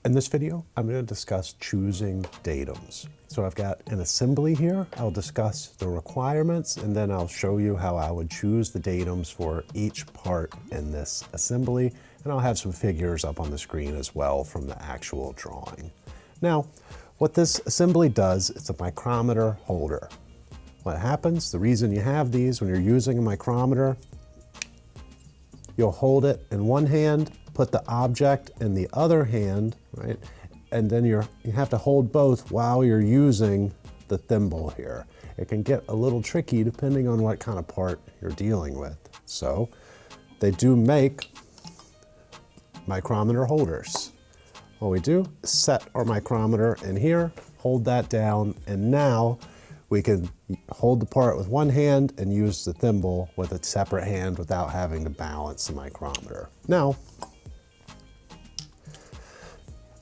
In this video, I'm going to discuss choosing datums. So I've got an assembly here. I'll discuss the requirements, and then I'll show you how I would choose the datums for each part in this assembly. And I'll have some figures up on the screen as well from the actual drawing. Now, what this assembly does, it's a micrometer holder. What happens, the reason you have these when you're using a micrometer, you'll hold it in one hand, put the object in the other hand, right? And then you have to hold both while you're using the thimble here. It can get a little tricky depending on what kind of part you're dealing with. So they do make micrometer holders. What we do is set our micrometer in here, hold that down, and now we can hold the part with one hand and use the thimble with a separate hand without having to balance the micrometer. Now,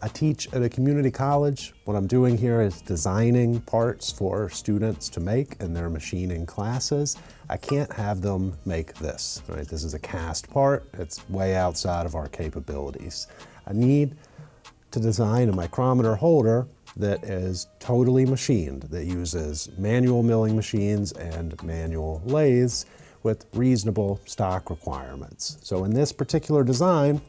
I teach at a community college. What I'm doing here is designing parts for students to make in their machining classes. I can't have them make this, right? This is a cast part. It's way outside of our capabilities. I need to design a micrometer holder that is totally machined, that uses manual milling machines and manual lathes with reasonable stock requirements. So in this particular design,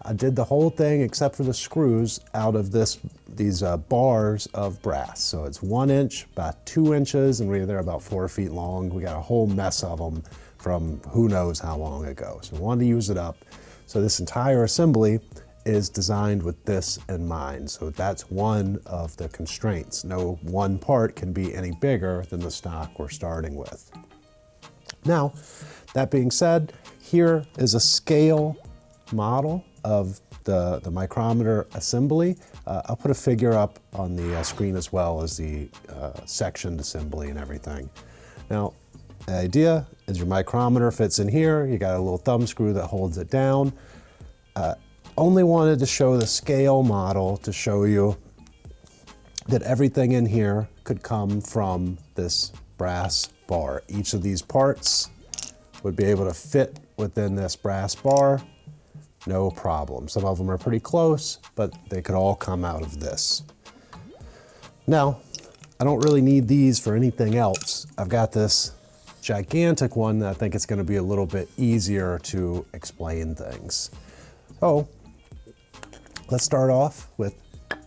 I did the whole thing except for the screws out of these bars of brass. So it's 1 inch by 2 inches, and they're about 4 feet long. We got a whole mess of them from who knows how long ago. So we wanted to use it up. So this entire assembly is designed with this in mind. So that's one of the constraints. No one part can be any bigger than the stock we're starting with. Now, that being said, here is a scale model of the micrometer assembly. I'll put a figure up on the screen as well as the sectioned assembly and everything. Now, the idea is your micrometer fits in here. You got a little thumb screw that holds it down. Only wanted to show the scale model to show you that everything in here could come from this brass bar. Each of these parts would be able to fit within this brass bar, no problem. Some of them are pretty close, but they could all come out of this. Now, I don't really need these for anything else. I've got this gigantic one that I think it's going to be a little bit easier to explain things. So, let's start off with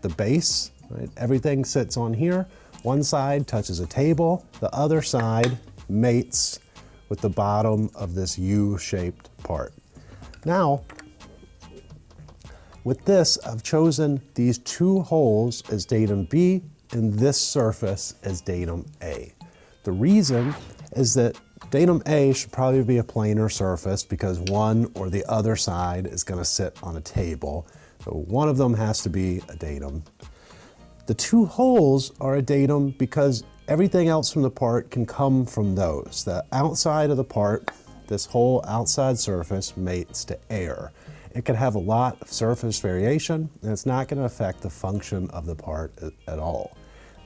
the base. Right? Everything sits on here. One side touches a table, the other side mates with the bottom of this U-shaped part. Now, with this, I've chosen these two holes as datum B and this surface as datum A. The reason is that datum A should probably be a planar surface because one or the other side is going to sit on a table. So one of them has to be a datum. The two holes are a datum because everything else from the part can come from those. The outside of the part, this whole outside surface mates to air. It could have a lot of surface variation, and it's not going to affect the function of the part at all.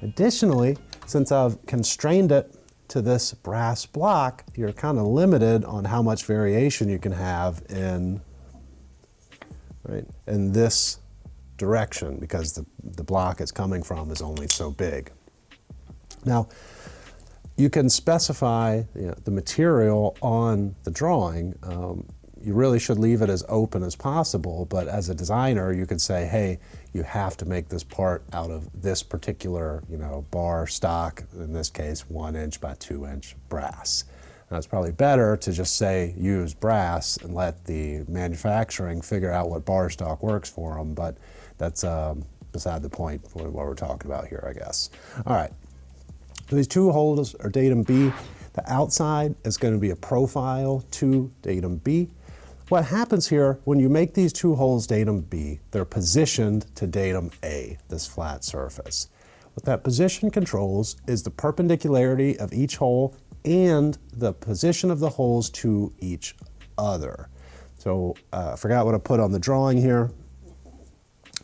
Additionally, since I've constrained it to this brass block, you're kind of limited on how much variation you can have in this direction because the block it's coming from is only so big. Now, you can specify the material on the drawing. You really should leave it as open as possible, but as a designer, you could say, hey, you have to make this part out of this particular, bar stock, in this case, 1 inch by 2 inch brass. Now, it's probably better to just say use brass and let the manufacturing figure out what bar stock works for them, but that's beside the point for what we're talking about here, I guess. All right, so these two holes are datum B. The outside is going to be a profile to datum B. What happens here, when you make these two holes datum B, they're positioned to datum A, this flat surface. What that position controls is the perpendicularity of each hole and the position of the holes to each other. So I forgot what I put on the drawing here.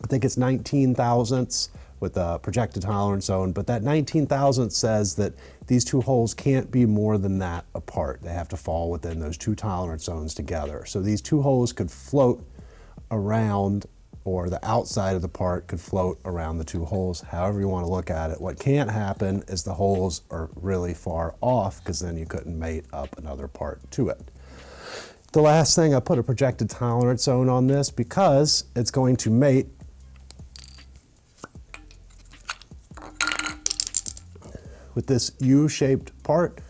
I think it's 19 thousandths with a projected tolerance zone, but that 19 thousandths says that these two holes can't be more than that apart. They have to fall within those two tolerance zones together. So these two holes could float around or the outside of the part could float around the two holes, however you want to look at it. What can't happen is the holes are really far off, because then you couldn't mate up another part to it. The last thing, I put a projected tolerance zone on this because it's going to mate with this U-shaped part.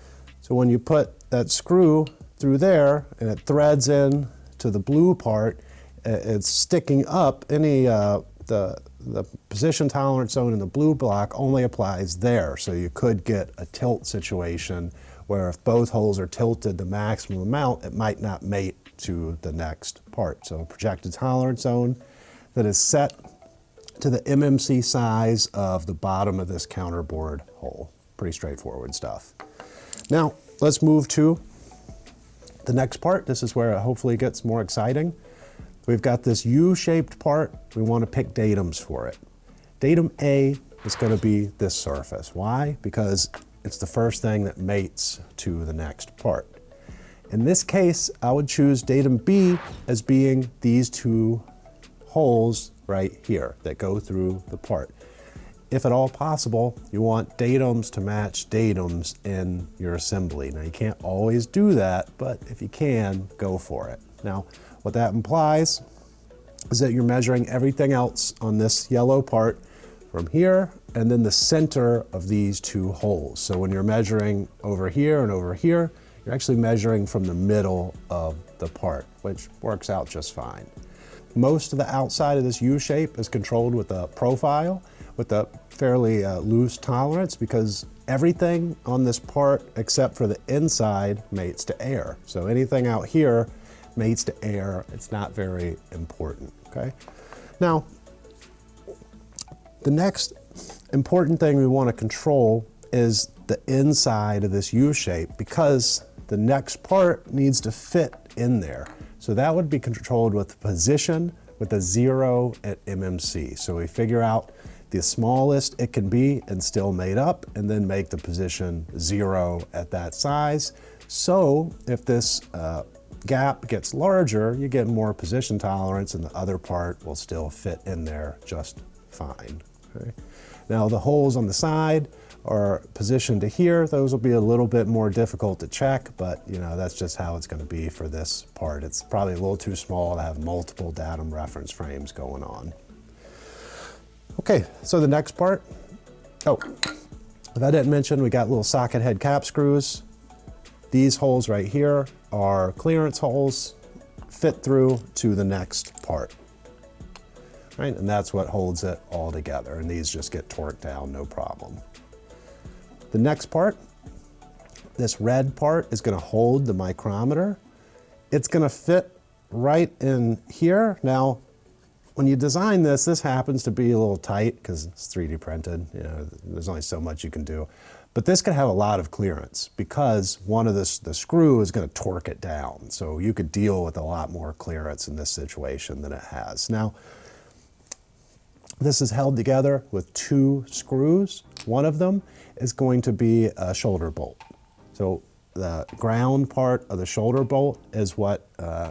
So when you put that screw through there and it threads in to the blue part, it's sticking up. The position tolerance zone in the blue block only applies there. So you could get a tilt situation where if both holes are tilted the maximum amount, it might not mate to the next part. So a projected tolerance zone that is set to the MMC size of the bottom of this counterboard hole. Pretty straightforward stuff. Now, let's move to the next part. This is where it hopefully gets more exciting. We've got this U-shaped part. We want to pick datums for it. Datum A is going to be this surface. Why? Because it's the first thing that mates to the next part. In this case, I would choose datum B as being these two holes right here that go through the part. If at all possible, you want datums to match datums in your assembly. Now, you can't always do that, but if you can, go for it. Now, what that implies is that you're measuring everything else on this yellow part from here and then the center of these two holes. So when you're measuring over here and over here, you're actually measuring from the middle of the part, which works out just fine. Most of the outside of this U shape is controlled with a profile with a fairly loose tolerance, because everything on this part except for the inside mates to air. So anything out here mates to air. It's not very important, okay? Now, the next important thing we want to control is the inside of this U shape, because the next part needs to fit in there. So that would be controlled with position with a 0 at MMC. So we figure out the smallest it can be and still mate up, and then make the position 0 at that size. So if this gap gets larger, you get more position tolerance and the other part will still fit in there just fine. Okay? Now the holes on the side are positioned to here. Those will be a little bit more difficult to check, but you know, that's just how it's going to be for this part. It's probably a little too small to have multiple datum reference frames going on. Okay, so the next part. Oh, if I didn't mention, we got little socket head cap screws. These holes right here are clearance holes, fit through to the next part. Right, and that's what holds it all together, and these just get torqued down, no problem. The next part, this red part, is going to hold the micrometer. It's going to fit right in here. Now, when you design this, this happens to be a little tight because it's 3D printed. You know, there's only so much you can do. But this could have a lot of clearance because the screw is going to torque it down. So you could deal with a lot more clearance in this situation than it has. Now, this is held together with 2 screws. One of them is going to be a shoulder bolt. So the ground part of the shoulder bolt is what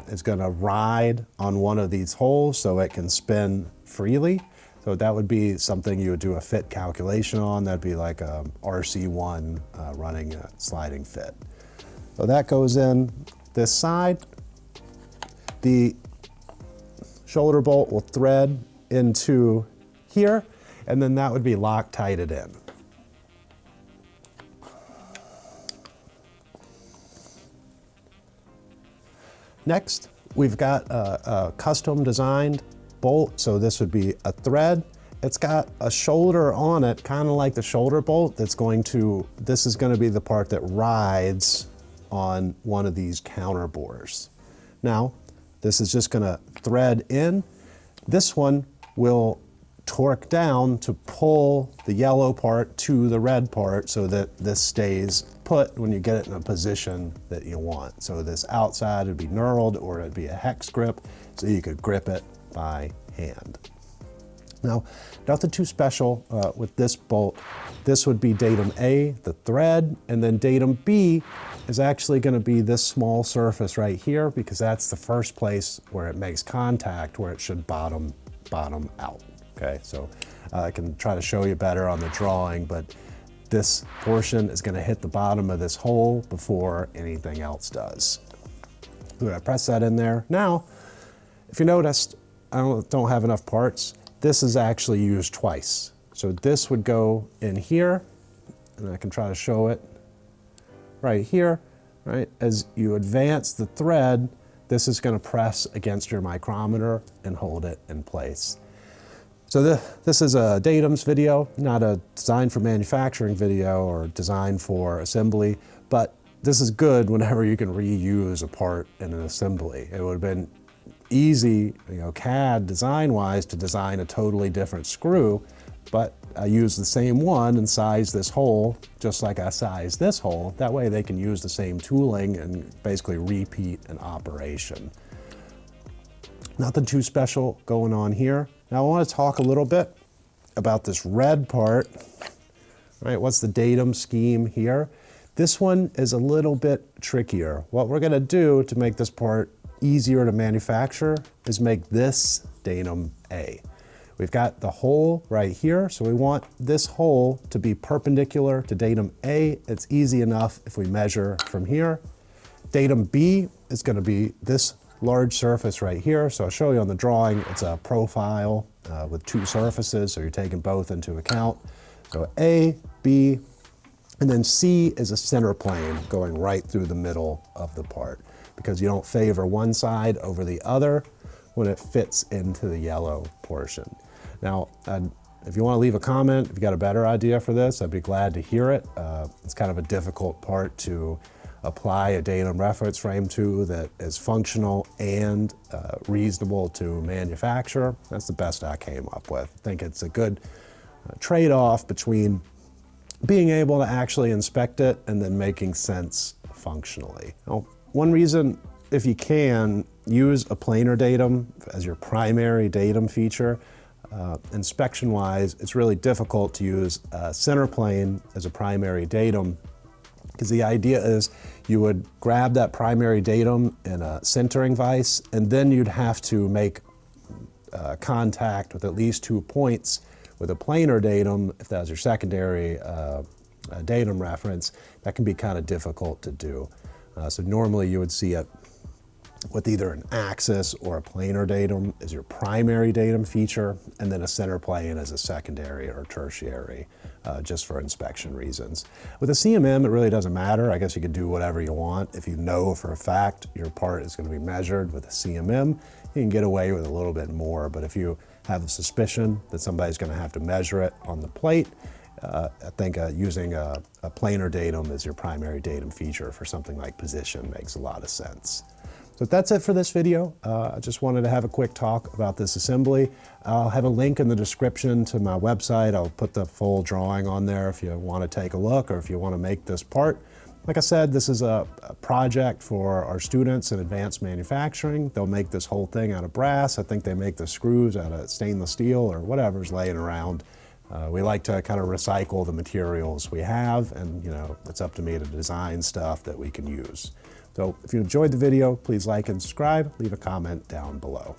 is going to ride on one of these holes so it can spin freely. So that would be something you would do a fit calculation on. That'd be like a RC1 running a sliding fit. So that goes in this side. The shoulder bolt will thread into here, and then that would be Loctited in. Next, we've got a custom designed bolt. So this would be a thread. It's got a shoulder on it, kind of like the shoulder bolt this is going to be the part that rides on one of these counter bores. Now, this is just going to thread in. This one will torque down to pull the yellow part to the red part so that this stays put when you get it in a position that you want. So this outside would be knurled, or it'd be a hex grip, so you could grip it by hand. Now, nothing too special with this bolt. This would be datum A, the thread, and then datum B is actually going to be this small surface right here, because that's the first place where it makes contact, where it should bottom bottom out, okay? So I can try to show you better on the drawing, but this portion is gonna hit the bottom of this hole before anything else does. So I press that in there. Now, if you noticed, I don't have enough parts. This is actually used twice. So this would go in here, and I can try to show it right here, right? As you advance the thread, this is gonna press against your micrometer and hold it in place. So this is a Datums video, not a design for manufacturing video or design for assembly, but this is good whenever you can reuse a part in an assembly. It would have been easy, CAD design-wise, to design a totally different screw, but I use the same one and size this hole just like I sized this hole. That way they can use the same tooling and basically repeat an operation. Nothing too special going on here. Now I want to talk a little bit about this red part, right? What's the datum scheme here? This one is a little bit trickier. What we're gonna do to make this part easier to manufacture is make this datum A. We've got the hole right here, so we want this hole to be perpendicular to datum A. It's easy enough if we measure from here. Datum B is gonna be this large surface right here. So I'll show you on the drawing, it's a profile with two surfaces, so you're taking both into account. So A, B, and then C is a center plane going right through the middle of the part, because you don't favor one side over the other when it fits into the yellow portion. Now, if you want to leave a comment, if you got a better idea for this, I'd be glad to hear it. It's kind of a difficult part to apply a datum reference frame to that is functional and reasonable to manufacture. That's the best I came up with. I think it's a good trade-off between being able to actually inspect it and then making sense functionally. Now, one reason, if you can, use a planar datum as your primary datum feature. Inspection-wise, it's really difficult to use a center plane as a primary datum, because the idea is you would grab that primary datum in a sintering vise, and then you'd have to make contact with at least 2 points with a planar datum. If that was your secondary datum reference, that can be kind of difficult to do. So normally you would see it with either an axis or a planar datum as your primary datum feature, and then a center plane as a secondary or tertiary, just for inspection reasons. With a CMM, it really doesn't matter. I guess you could do whatever you want. If you know for a fact your part is going to be measured with a CMM, you can get away with a little bit more. But if you have a suspicion that somebody's going to have to measure it on the plate, I think using a planar datum as your primary datum feature for something like position makes a lot of sense. So that's it for this video. I just wanted to have a quick talk about this assembly. I'll have a link in the description to my website. I'll put the full drawing on there if you want to take a look or if you want to make this part. Like I said, this is a project for our students in advanced manufacturing. They'll make this whole thing out of brass. I think they make the screws out of stainless steel or whatever's laying around. We like to kind of recycle the materials we have, and it's up to me to design stuff that we can use. So if you enjoyed the video, please like and subscribe, leave a comment down below.